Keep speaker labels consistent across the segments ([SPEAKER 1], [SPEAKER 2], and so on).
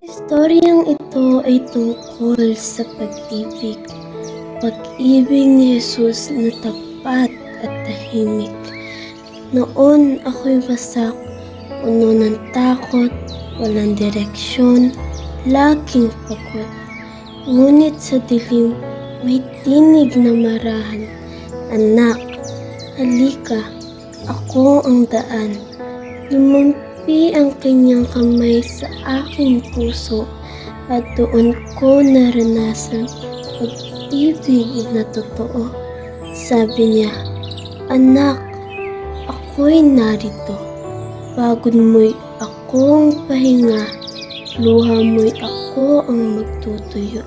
[SPEAKER 1] Istoryang ito ay tungkol sa pag-ibig. Pag-ibig ni Jesus na tapat at tahimik. Noon ako'y wasak, puno ng takot, walang direksyon, laging pagod. Ngunit sa dilim, may tinig na marahan. Anak, halika, ako ang daan. Lumampi ang kanyang kamay sa aking puso at doon ko naranasan pag-ibig na totoo. Sabi niya, anak, ako'y narito. Pagod mo'y akong pahinga, luha mo'y ako ang magtutuyo.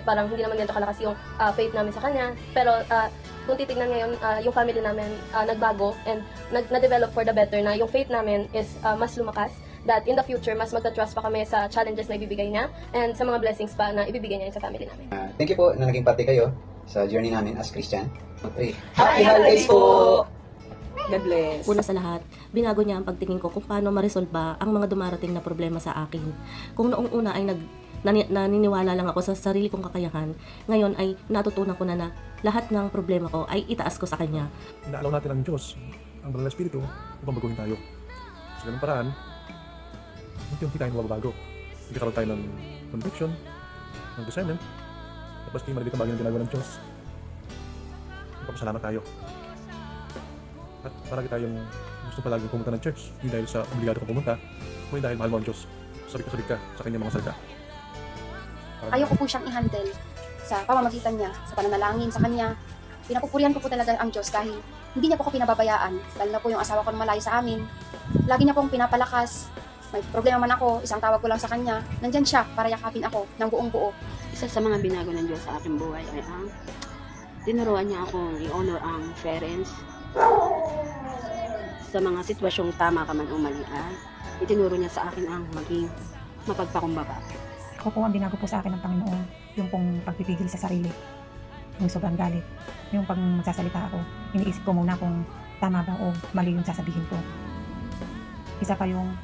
[SPEAKER 2] parang hindi naman ganito kalakas yung faith namin sa kanya. Pero kung titignan ngayon, yung family namin nagbago and na-develop for the better na yung faith namin is mas lumakas, that in the future, mas magta-trust pa kami sa challenges na ibibigay niya and sa mga blessings pa na ibibigay niya sa family namin.
[SPEAKER 3] Thank you po na naging parte kayo sa journey namin as Christian. Pray.
[SPEAKER 4] Happy holidays po! God bless.
[SPEAKER 5] Una sa lahat, binago niya ang pagtingin ko kung paano ma-resolve ba ang mga dumarating na problema sa akin. Kung noong una ay naniniwala lang ako sa sarili kong kakayahan, ngayon ay natutunan ko na lahat ng problema ko ay itaas ko sa Kanya.
[SPEAKER 6] Inaalaw natin ang Diyos, ang Banal na Espiritu, upang baguhin tayo. Sa ganung paraan, unti-unti tayong mababago. Nagkakaroon tayo ng conviction, ng discernment, tapos yung maliliit na bagay na ginagawa ng Diyos. Magpapasalamat tayo. At palagi tayong gusto palagi pumunta ng church, hindi dahil sa obligado kang pumunta, kundi dahil mahal mo ang Diyos. Sabik ka sa kanyang mga salita.
[SPEAKER 7] Ayoko po siyang i-handle sa pamamagitan niya, sa pananalangin sa kanya. Pinapupurihan ko po talaga ang Diyos dahil hindi niya po ako pinababayaan. Lalo na po yung asawa ko na malayo sa amin. Lagi niya pong pinapalakas. May problema man ako, isang tawag ko lang sa kanya. Nandyan siya para yakapin ako ng buong buo.
[SPEAKER 8] Isa sa mga binago ng Diyos sa aking buhay ay ang tinuruan niya akong i-honor ang parents sa mga sitwasyong tama ka man o mali. Itinuro niya sa akin ang maging mapagpakumbaba.
[SPEAKER 9] Ako po ang binago po sa akin ng Panginoon, yung pong pagpipigil sa sarili, yung sobrang galit, yung pag magsasalita ako, iniisip ko muna kung tama ba o mali yung sasabihin ko. Isa pa yung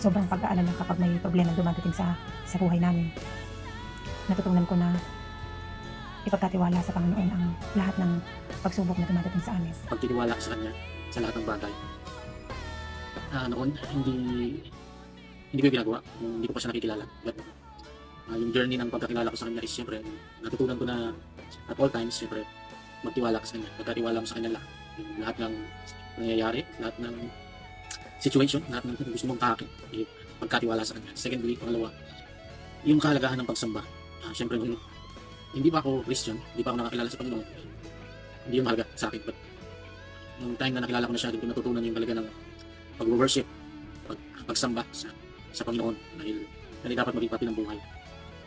[SPEAKER 9] sobrang pag-aalala kapag may problema dumadating sa buhay namin. Natutunan ko na ipagkatiwala sa Panginoon ang lahat ng pagsubok na dumadating sa amin.
[SPEAKER 10] Pagtitiwala ko sa Kanya sa lahat ng bagay. Noon, hindi ko yung ginagawa, hindi ko pa siya nakikilala. But, yung journey ng pagkakilala ko sa Kanya is siyempre, natutunan ko na at all times, siyempre, magtiwala ka sa Kanya. Pagkatiwala mo sa Kanya lahat ng nangyayari, lahat ng situation, lahat ng gusto mong kahakin, pagkatiwala sa Kanya. Secondly, pangalawa, yung kahalagahan ng pagsamba. Siyempre, hindi pa ako Christian, hindi pa ako nakakilala sa Panginoon, hindi yung mahalaga sa akin. But, nung time na nakilala ko na siya, dito natutunan yung talaga ng pag-worship, pagsamba sa Panginoon, dahil hindi dapat maging pati ng buhay.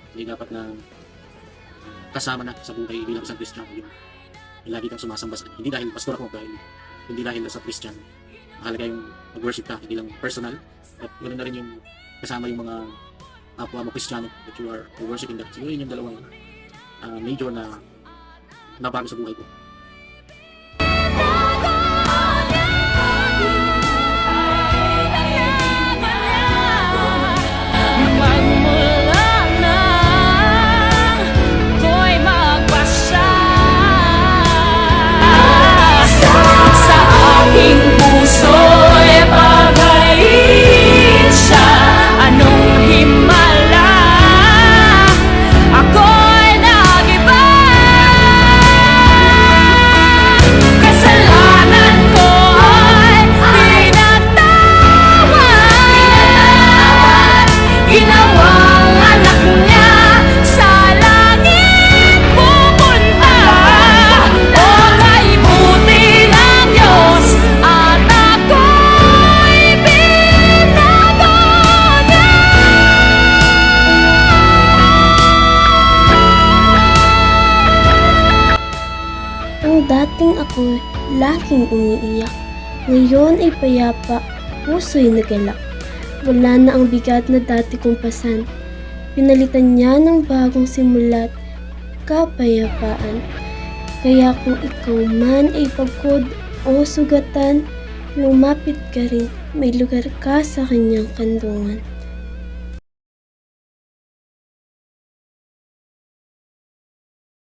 [SPEAKER 10] Hindi dapat na kasama na sa buhay bilang isang Christian, yung lagi kang sumasamba sa Kanya. Hindi dahil pastor ako, hindi dahil sa Christian. Mahalaga yung mag-worship ka, hindi lang personal, at ganoon na rin yung kasama yung mga kapwa mo Kristiyano that you are worshiping that. Siguro yun yung dalawang major na nabago sa buhay ko.
[SPEAKER 1] Dating ako laging umiiyak. Ngayon ay payapa, puso'y nagalak. Wala na ang bigat na dati kong pasan. Pinalitan niya ng bagong simulat, kapayapaan. Kaya kung ikaw man ay pagod o sugatan, lumapit ka rin, may lugar ka sa kanyang kandungan.